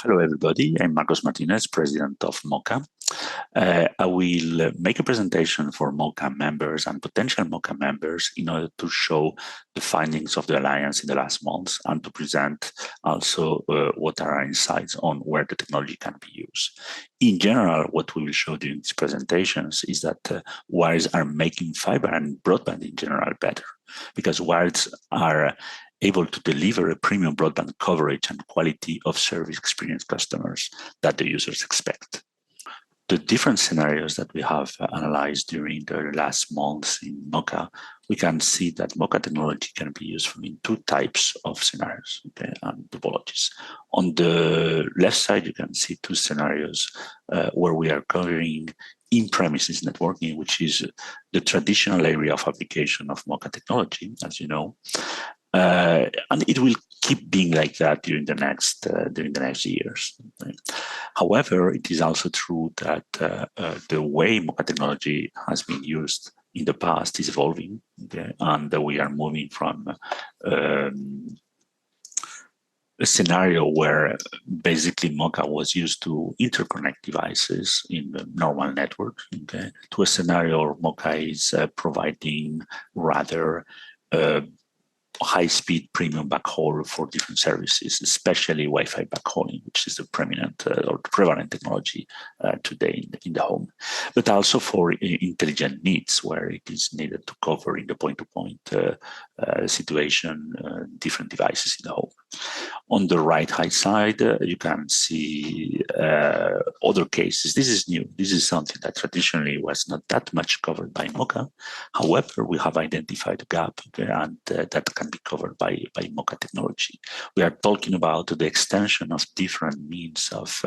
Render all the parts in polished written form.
Hello, everybody. I'm Marcos Martinez, President of MoCA. I will make a presentation for MoCA members and potential MoCA members in order to show the findings of the Alliance in the last months and to present also what are our insights on where the technology can be used. In general, what we will show during these presentations is that wires are making fiber and broadband in general better, because wires are able to deliver a premium broadband coverage and quality of service experience customers that the users expect. The different scenarios that we have analyzed during the last months in MoCA, we can see that MoCA technology can be used in two types of scenarios, and topologies. On the left side, you can see two scenarios where we are covering in-premises networking, which is the traditional area of application of MoCA technology, as you know. And it will keep being like that during the next years. However, it is also true that the way MoCA technology has been used in the past is evolving, and we are moving from a scenario where basically MoCA was used to interconnect devices in the normal network, to a scenario where MoCA is providing rather high-speed premium backhaul for different services, especially Wi-Fi backhauling, which is the prevalent technology today in the home, but also for intelligent needs, where it is needed to cover in the point-to-point situation different devices in the home. On the right-hand side, you can see other cases. This is new. This is something that traditionally was not that much covered by MoCA. However, we have identified a gap, and that can be covered by MoCA technology. We are talking about the extension of different means of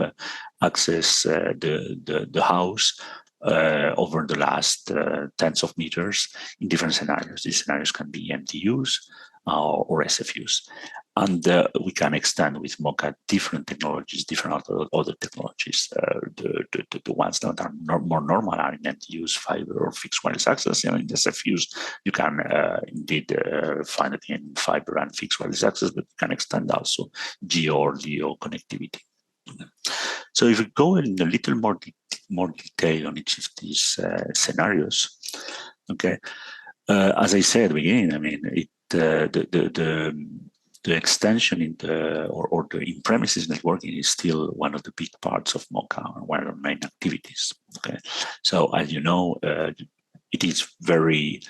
access the house over the last tens of meters in different scenarios. These scenarios can be MDUs or SFUs. And we can extend with MoCA different technologies, different other technologies. The ones that are more normal are in MDUs, fiber, or fixed wireless access. In the SFUs, you can indeed find it in fiber and fixed wireless access, but you can extend also GEO or LEO connectivity. So if we go in a little more detail on each of these scenarios, as I said at the beginning, I mean, the extension in the or the in-premises networking is still one of the big parts of MoCA and one of the main activities. So as you know, it is very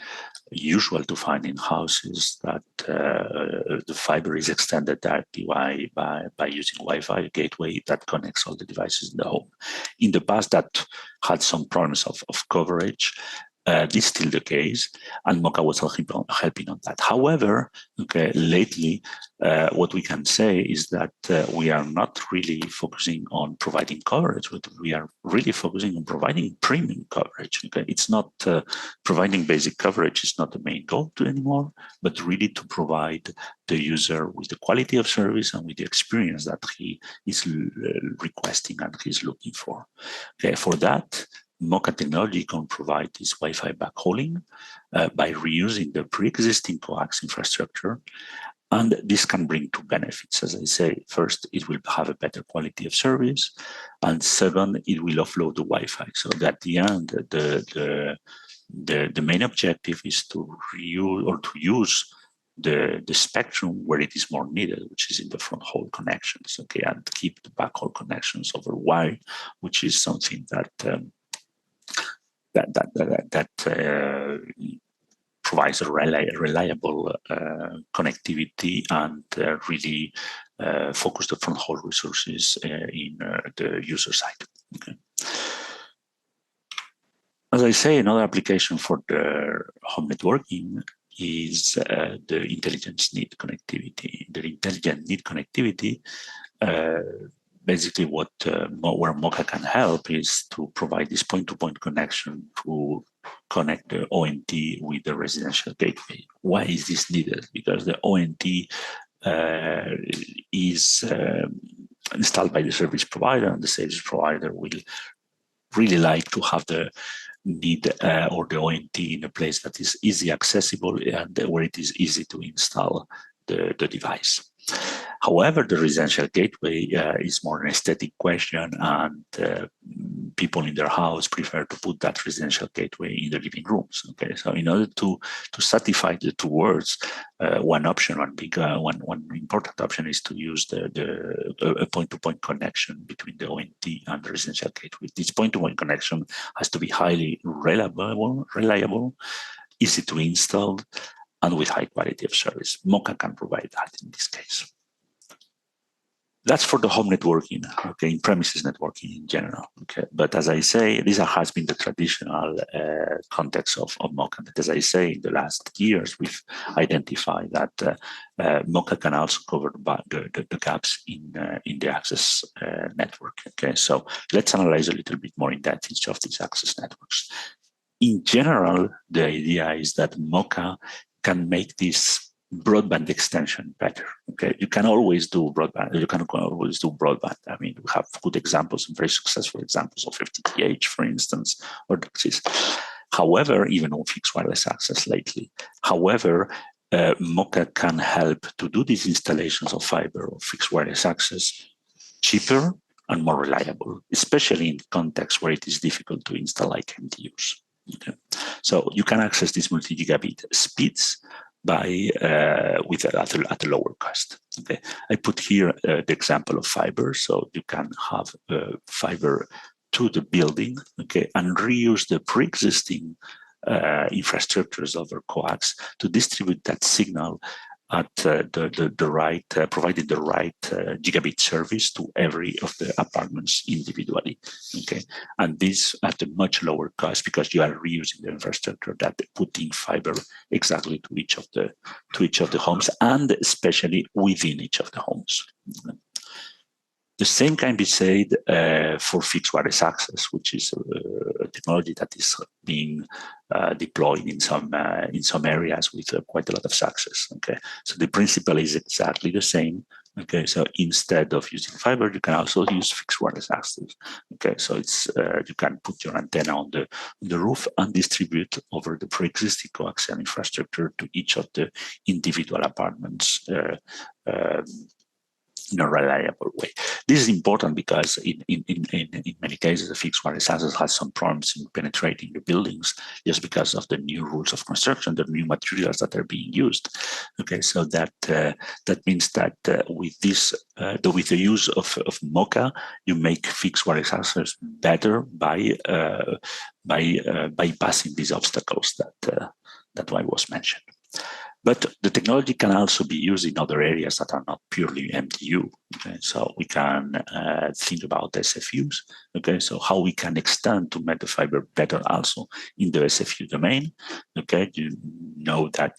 usual to find in houses that the fiber is extended directly by using Wi-Fi gateway that connects all the devices in the home. In the past, that had some problems of coverage. This is still the case, and MoCA was helping on that. However, lately, what we can say is that we are not really focusing on providing coverage, but we are really focusing on providing premium coverage. It's not providing basic coverage is not the main goal anymore, but really to provide the user with the quality of service and with the experience that he is requesting and he's looking for. For that, MoCA technology can provide this Wi-Fi backhauling by reusing the pre-existing Coax infrastructure. And this can bring two benefits. As I say, first, it will have a better quality of service. And second, it will offload the Wi-Fi. So at the end, the main objective is to reuse or to use the spectrum where it is more needed, which is in the front haul connections, and keep the backhaul connections over wire, which is something that provides a reliable connectivity and really focus the front haul resources in the user side. As I say, another application for the home networking is the intelligence need connectivity. The intelligent need connectivity basically where MoCA can help is to provide this point-to-point connection to connect the ONT with the residential gateway. Why is this needed? Because the ONT is installed by the service provider, and the service provider will really like to have the need or the ONT in a place that is easy accessible and where it is easy to install the device. However, the residential gateway is more an aesthetic question, and people in their house prefer to put that residential gateway in the living rooms. Okay, so in order to satisfy the two words, one important option is to use a point-to-point connection between the ONT and the residential gateway. This point-to-point connection has to be highly reliable, easy to install, and with high quality of service. MoCA can provide that in this case. That's for the home networking, okay, in premises networking in general, okay. But as I say, this has been the traditional context of MoCA. But as I say, in the last years, we've identified that MoCA can also cover the gaps in the access network, okay. So let's analyze a little bit more in depth each of these access networks. In general, the idea is that MoCA can make this broadband extension better. Okay, you can always do broadband. You can always do broadband. I mean, we have good examples and very successful examples of FTTH, for instance, or DOCSIS. However, even on fixed wireless access lately. However, MoCA can help to do these installations of fiber or fixed wireless access cheaper and more reliable, especially in contexts where it is difficult to install like MDUs. Okay. So you can access these multi-gigabit speeds by at a lower cost. Okay, I put here the example of fiber, so you can have fiber to the building, okay, and reuse the pre-existing infrastructures over Coax to distribute that signal at the right, providing the right gigabit service to every of the apartments individually. Okay, and this at a much lower cost because you are reusing the infrastructure that putting fiber exactly to each of the homes, and especially within each of the homes. The same can be said for fixed wireless access, which is a technology that is being deployed in some areas with quite a lot of success. Okay, so the principle is exactly the same. Okay, so instead of using fiber, you can also use fixed wireless access. Okay, so it's you can put your antenna on the roof and distribute over the pre-existing coaxial infrastructure to each of the individual apartments. In a reliable way. This is important because in many cases, the fixed wireless access has some problems in penetrating the buildings just because of the new rules of construction, the new materials that are being used. Okay, so that means that with this, with the use of MoCA, you make fixed wireless access better by bypassing these obstacles that I was mentioned. But the technology can also be used in other areas that are not purely MDU. Okay? So we can think about SFUs. Okay, so how we can extend to make the fiber better also in the SFU domain. Okay, you know that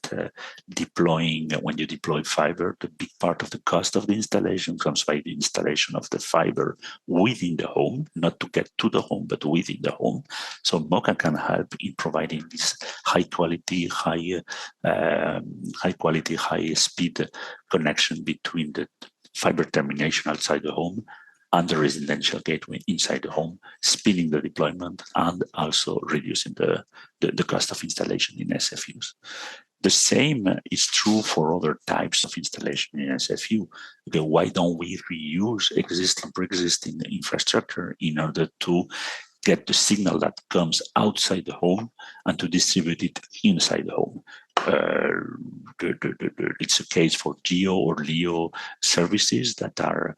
when you deploy fiber, the big part of the cost of the installation comes by the installation of the fiber within the home, not to get to the home, but within the home. So MoCA can help in providing this high quality, high speed connection between the fiber termination outside the home and the residential gateway inside the home, speeding the deployment and also reducing the cost of installation in SFUs. The same is true for other types of installation in SFU. Okay, why don't we reuse pre-existing infrastructure in order to get the signal that comes outside the home and to distribute it inside the home? It's a case for GEO or LEO services that are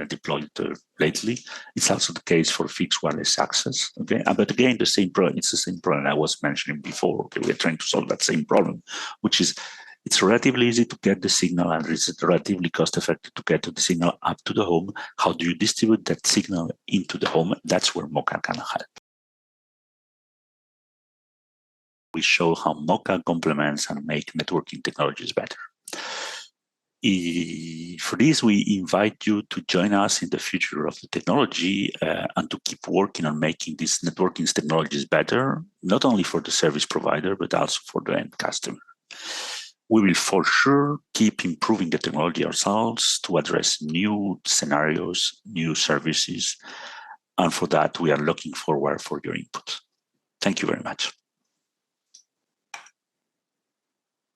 deployed lately. It's also the case for fixed wireless access. Okay, but again, the same problem. It's the same problem I was mentioning before. Okay, we're trying to solve that same problem, which is it's relatively easy to get the signal and it's relatively cost effective to get the signal up to the home. How do you distribute that signal into the home? That's where MoCA can help. We show how MoCA complements and make networking technologies better. For this, we invite you to join us in the future of the technology and to keep working on making these networking technologies better, not only for the service provider, but also for the end customer. We will for sure keep improving the technology ourselves to address new scenarios, new services, and for that, we are looking forward for your input. Thank you very much.